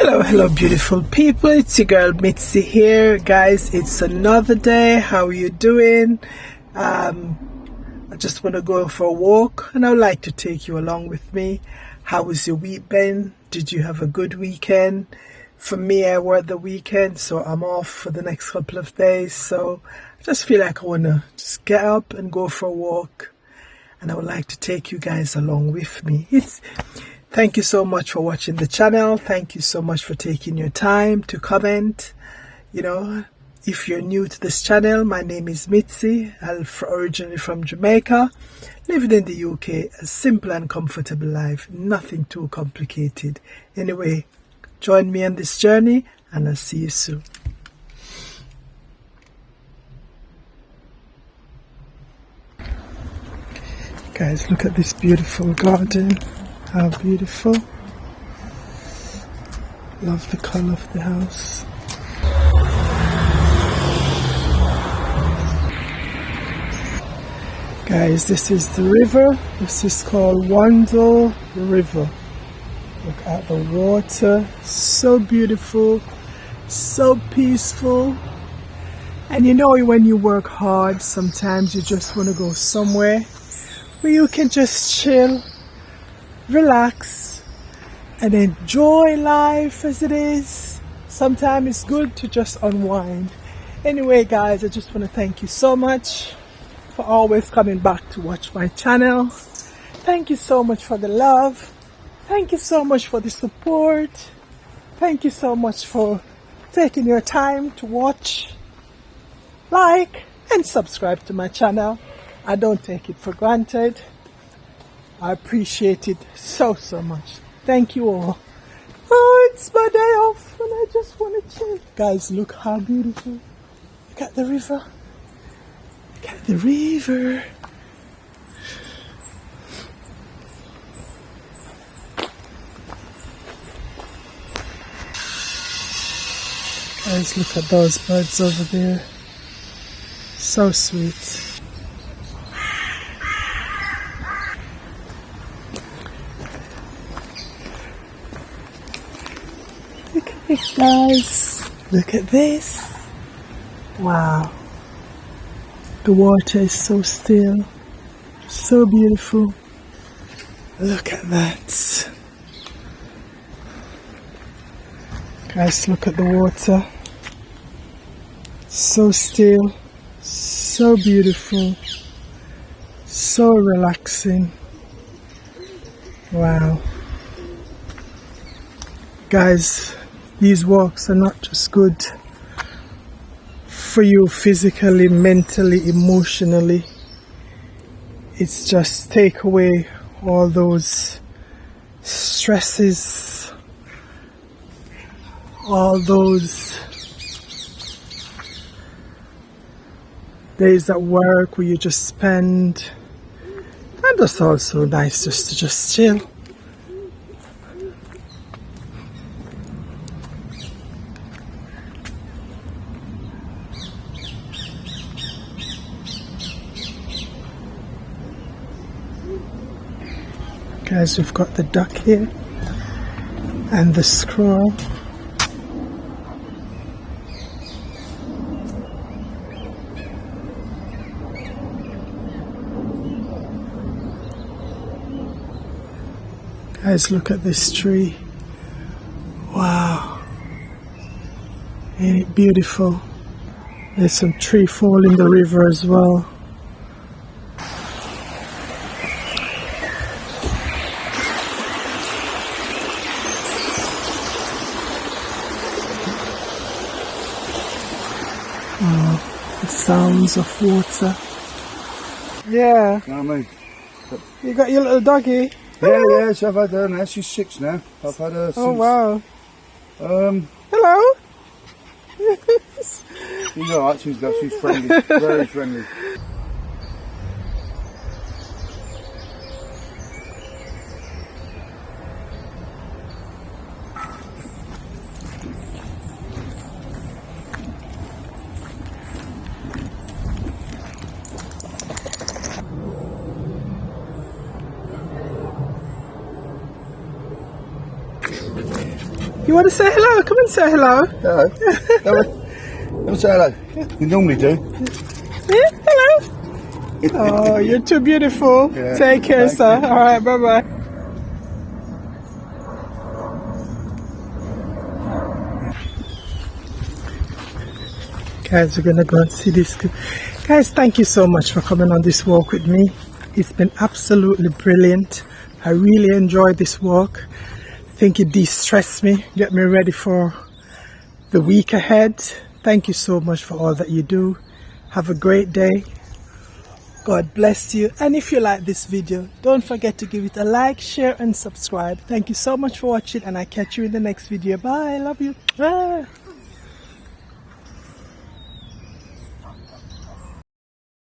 Hello beautiful people, it's your girl Mitzi here. Guys, it's another day. How are you doing? I just want to go for a walk and I would like to take you along with me. How was your week been? Did you have a good weekend? For me, I work the weekend, so I'm off for the next couple of days, so I just feel like I want to just get up and go for a walk, and I would like to take you guys along with me. Thank you so much for watching the channel. Thank you so much for taking your time to comment. You know, if you're new to this channel, my name is Mitzi. I'm originally from Jamaica, living in the UK, a simple and comfortable life, nothing too complicated. Anyway, join me on this journey and I'll see you soon. Guys, look at this beautiful garden. How beautiful. Love the color of the house. Guys, this is the river. This is called Wando River. Look at the water. So beautiful. So peaceful. And you know, when you work hard, sometimes you just want to go somewhere where you can just chill, relax, and enjoy life as it is. Sometimes it's good to just unwind. Anyway, guys, I just want to thank you so much for always coming back to watch my channel. Thank you so much for the love. Thank you so much for the support. Thank you so much for taking your time to watch, like, and subscribe to my channel. I don't take it for granted. I appreciate it so much. Thank you all. Oh, it's my day off and I just want to chill. Guys, look how beautiful. Look at the river. Look at the river. Guys, look at those birds over there. So sweet. Look at this, guys. Look at this. Wow. The water is so still. So beautiful. Look at that. Guys, look at the water. So still. So beautiful. So relaxing. Wow. Guys, these walks are not just good for you physically, mentally, emotionally. It's just take away all those stresses, all those days at work where you just spend, and it's also nice just to just chill. Guys, we've got the duck here and the squirrel. Guys, look at this tree. Wow. Ain't it beautiful? There's some tree fall in the river as well. The sounds of water. Yeah. You know what I mean? You got your little doggy? Yeah, so I've had her now. She's 6 now. I've had her since... Oh, wow. Hello? She's alright, she's friendly. Very friendly. You want to say hello? Come and say hello. Hello. Come say hello. You normally do. Yeah, hello. Oh, you're too beautiful. Yeah, Take care, thank sir. you. All right, bye-bye. Guys, we're gonna go and see this. Guys, thank you so much for coming on this walk with me. It's been absolutely brilliant. I really enjoyed this walk. I think it de-stressed me, get me ready for the week ahead. Thank you so much for all that you do. Have a great day. God bless you. And if you like this video, don't forget to give it a like, share and subscribe. Thank you so much for watching, and I'll catch you in the next video. Bye. Love you. Bye.